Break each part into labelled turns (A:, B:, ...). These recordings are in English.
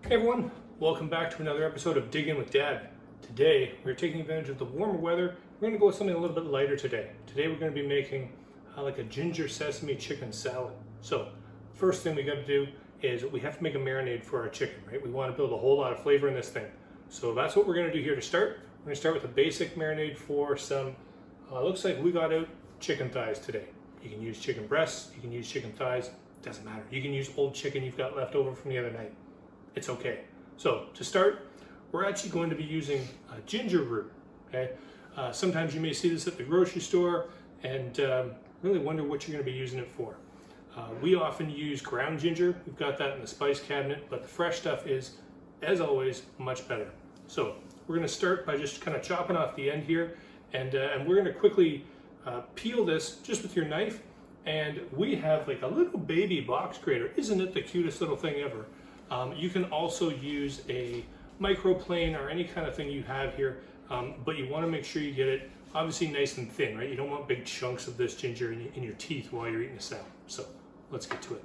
A: Hey everyone, welcome back to another episode of Dig In with Dad. Today we're taking advantage of the warmer weather. We're going to go with something a little bit lighter today. Today we're going to be making like a ginger sesame chicken salad. So first thing we got to do is we have to make a marinade for our chicken, right? We want to build a whole lot of flavor in this thing. So that's what we're going to do here to start. We're going to start with a basic marinade for some, looks like we got out chicken thighs today. You can use chicken breasts, you can use chicken thighs, doesn't matter. You can use old chicken you've got left over from the other night. It's okay. So to start, we're actually going to be using ginger root. Okay. Sometimes you may see this at the grocery store and really wonder what you're going to be using it for. We often use ground ginger. We've got that in the spice cabinet, but the fresh stuff is, as always, much better. So we're going to start by just kind of chopping off the end here, and we're going to quickly peel this just with your knife. And we have like a little baby box grater. Isn't it the cutest little thing ever? You can also use a microplane or any kind of thing you have here, but you want to make sure you get it obviously nice and thin, right? You don't want big chunks of this ginger in your teeth while you're eating the salad. So let's get to it.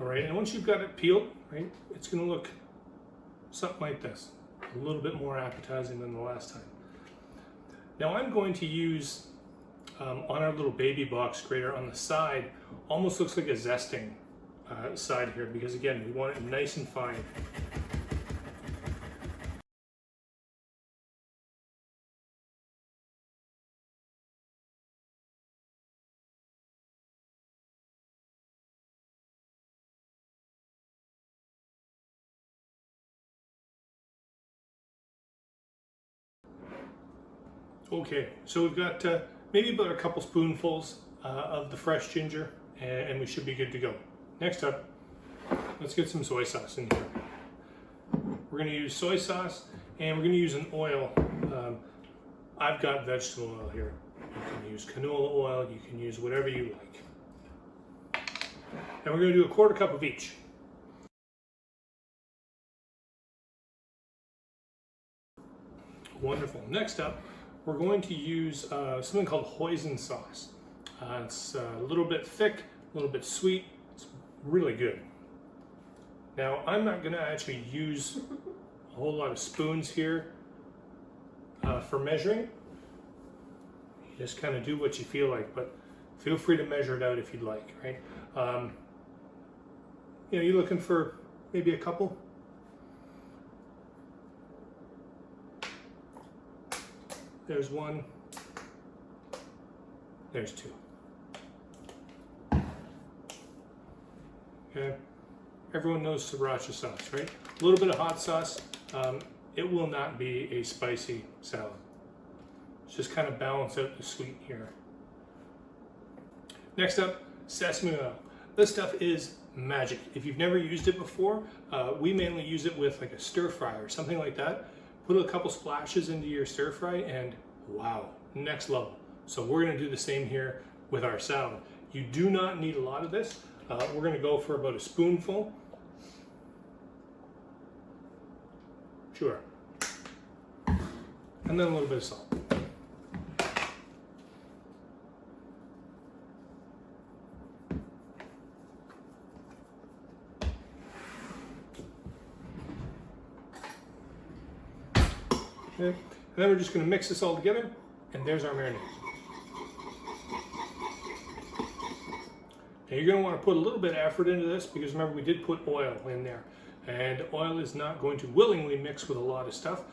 A: All right, and once you've got it peeled, right, it's going to look something like this, a little bit more appetizing than the last time. Now I'm going to use, on our little baby box grater on the side, almost looks like a zesting side here, because again, we want it nice and fine. Okay, so we've got maybe about a couple spoonfuls of the fresh ginger, and we should be good to go. Next up, let's get some soy sauce in here. We're going to use soy sauce, and we're going to use an oil. I've got vegetable oil here. You can use canola oil, you can use whatever you like. And we're going to do a 1/4 cup of each. Wonderful. Next up, we're going to use something called hoisin sauce. It's a little bit thick, a little bit sweet. It's really good. Now, I'm not going to actually use a whole lot of spoons here for measuring. You just kind of do what you feel like, but feel free to measure it out if you'd like, right? You know, you're looking for maybe a couple. There's one, there's two. Okay, everyone knows sriracha sauce, right? A little bit of hot sauce. It will not be a spicy salad. Just kind of balance out the sweet here. Next up, sesame oil. This stuff is magic. If you've never used it before, we mainly use it with like a stir fry or something like that. Put a couple splashes into your stir fry and wow, next level. So we're going to do the same here with our salad. You do not need a lot of this. We're going to go for about a spoonful. Sure. And then a little bit of salt. Okay. And then we're just going to mix this all together, and there's our marinade. Now you're going to want to put a little bit of effort into this, because remember we did put oil in there, and oil is not going to willingly mix with a lot of stuff,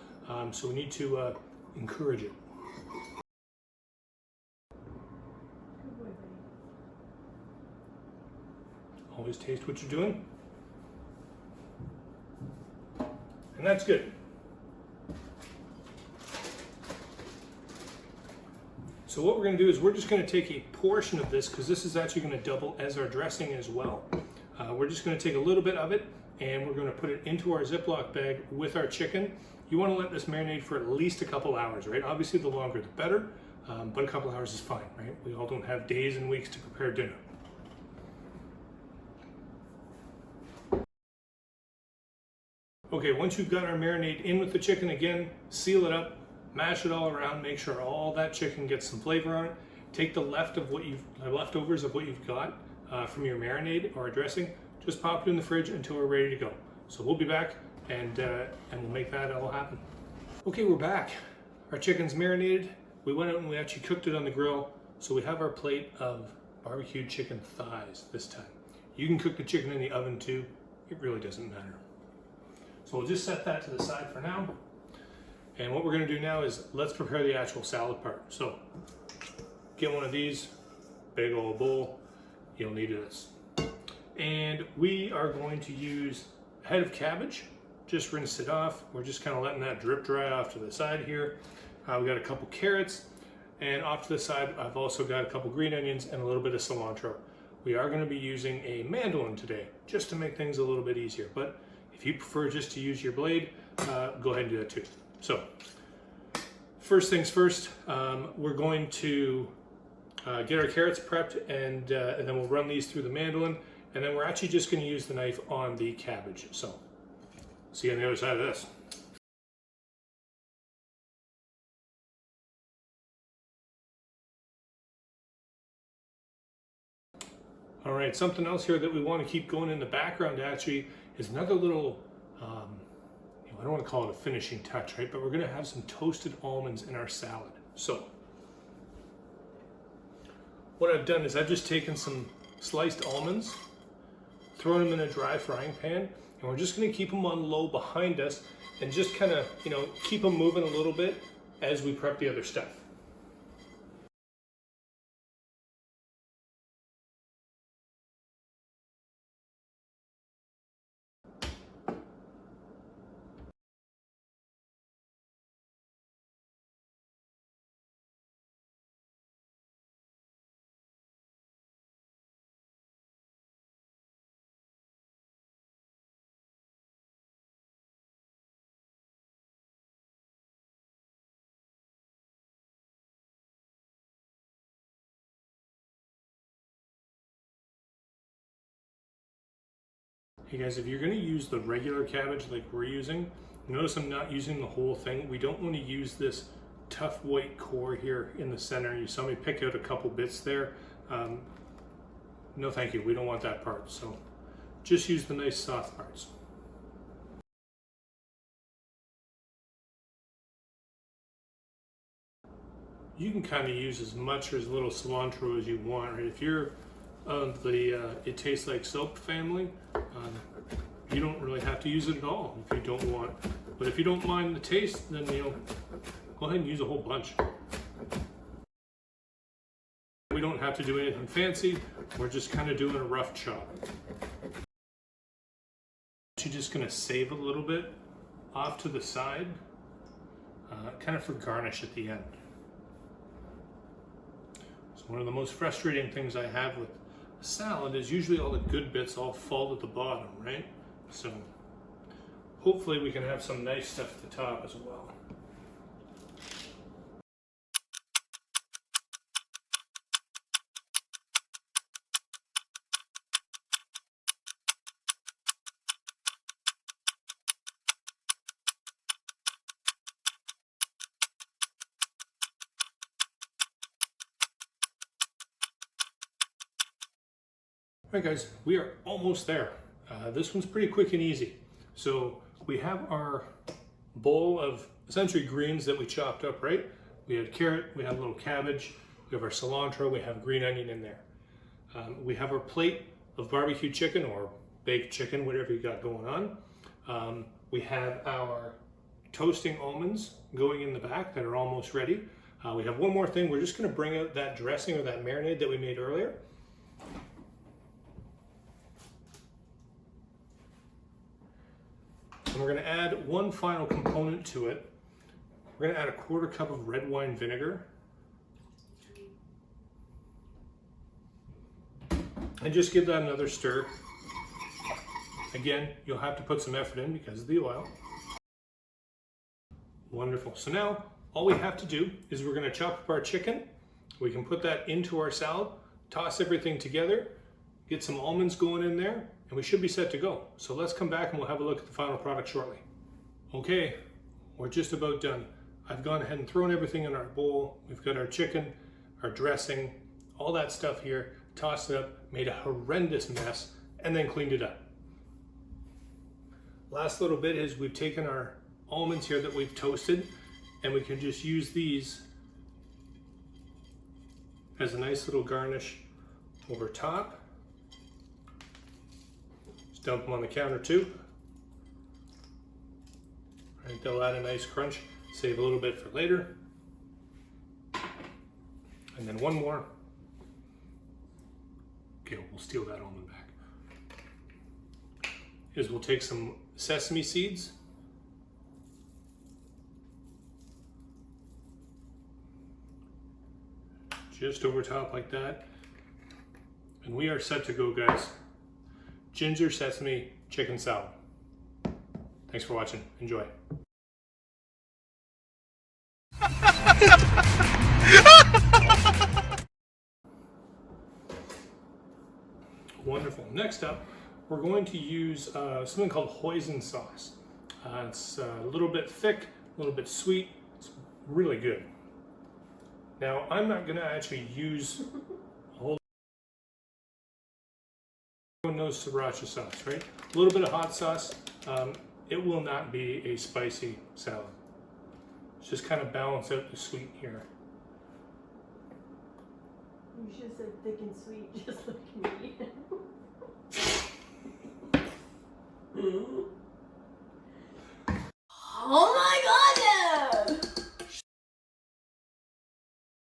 A: so we need to encourage it. Always taste what you're doing, and that's good. So what we're going to do is we're just going to take a portion of this, because this is actually going to double as our dressing as well. We're just going to take a little bit of it, and we're going to put it into our Ziploc bag with our chicken. You want to let this marinate for at least a couple hours, right? Obviously the longer the better, but a couple hours is fine, right? We all don't have days and weeks to prepare dinner. Okay, once you've got our marinade in with the chicken, again, seal it up, mash it all around, make sure all that chicken gets some flavor on it. Take the leftovers of what you've got from your marinade or dressing, just pop it in the fridge until we're ready to go. So we'll be back and we'll make that all happen. Okay, we're back. Our chicken's marinated. We went out and we actually cooked it on the grill. So we have our plate of barbecued chicken thighs this time. You can cook the chicken in the oven too. It really doesn't matter. So we'll just set that to the side for now. And what we're gonna do now is let's prepare the actual salad part. So get one of these, big old bowl. You'll need this. And we are going to use a head of cabbage. Just rinse it off. We're just kind of letting that drip dry off to the side here. We got a couple carrots, and off to the side, I've also got a couple green onions and a little bit of cilantro. We are going to be using a mandolin today, just to make things a little bit easier. But if you prefer just to use your blade, go ahead and do that too. So, first things first, we're going to get our carrots prepped, and then we'll run these through the mandolin, and then we're actually just going to use the knife on the cabbage. So, see you on the other side of this. All right, something else here that we want to keep going in the background actually is another little, I don't want to call it a finishing touch, right? But we're going to have some toasted almonds in our salad. So what I've done is I've just taken some sliced almonds, thrown them in a dry frying pan, and we're just going to keep them on low behind us and just kind of, keep them moving a little bit as we prep the other stuff. Hey guys, if you're going to use the regular cabbage like we're using, notice I'm not using the whole thing. We don't want to use this tough white core here in the center. You saw me pick out a couple bits there. No thank you, we don't want that part. So just use the nice soft parts. You can kind of use as much or as little cilantro as you want, right? If you're of the it tastes like soap family, you don't really have to use it at all if you don't want. But if you don't mind the taste, then go ahead and use a whole bunch. We don't have to do anything fancy. We're just kind of doing a rough chop. You're just going to save a little bit off to the side, kind of for garnish at the end. So one of the most frustrating things I have with salad is usually all the good bits all fall at the bottom, right? So hopefully we can have some nice stuff at the top as well. All right guys, we are almost there. This one's pretty quick and easy. So we have our bowl of essentially greens that we chopped up, right? We had carrot, we have a little cabbage, we have our cilantro, we have green onion in there. We have our plate of barbecue chicken or baked chicken, whatever you got going on. We have our toasting almonds going in the back that are almost ready. We have one more thing. We're just gonna bring out that dressing or that marinade that we made earlier. And we're going to add one final component to it. We're going to add a 1/4 cup of red wine vinegar. And just give that another stir. Again, you'll have to put some effort in because of the oil. Wonderful. So now all we have to do is we're going to chop up our chicken. We can put that into our salad, toss everything together, get some almonds going in there, and we should be set to go. So let's come back and we'll have a look at the final product shortly. Okay, we're just about done. I've gone ahead and thrown everything in our bowl. We've got our chicken, our dressing, all that stuff here, tossed it up, made a horrendous mess, and then cleaned it up. Last little bit is we've taken our almonds here that we've toasted, and we can just use these as a nice little garnish over top. Just dump them on the counter too. Right, they'll add a nice crunch, save a little bit for later. And then one more. Okay, we'll steal that almond back. Is we'll take some sesame seeds. Just over top like that. And we are set to go, guys. Ginger sesame chicken salad. Thanks for watching. Enjoy. Wonderful. Next up, we're going to use something called hoisin sauce. It's a little bit thick, a little bit sweet. It's really good. Now, I'm not going to actually use a whole everyone knows sriracha sauce, right? A little bit of hot sauce. It will not be a spicy salad. Just kind of balance out the sweet here.
B: You should have said thick and sweet, just like me. Oh my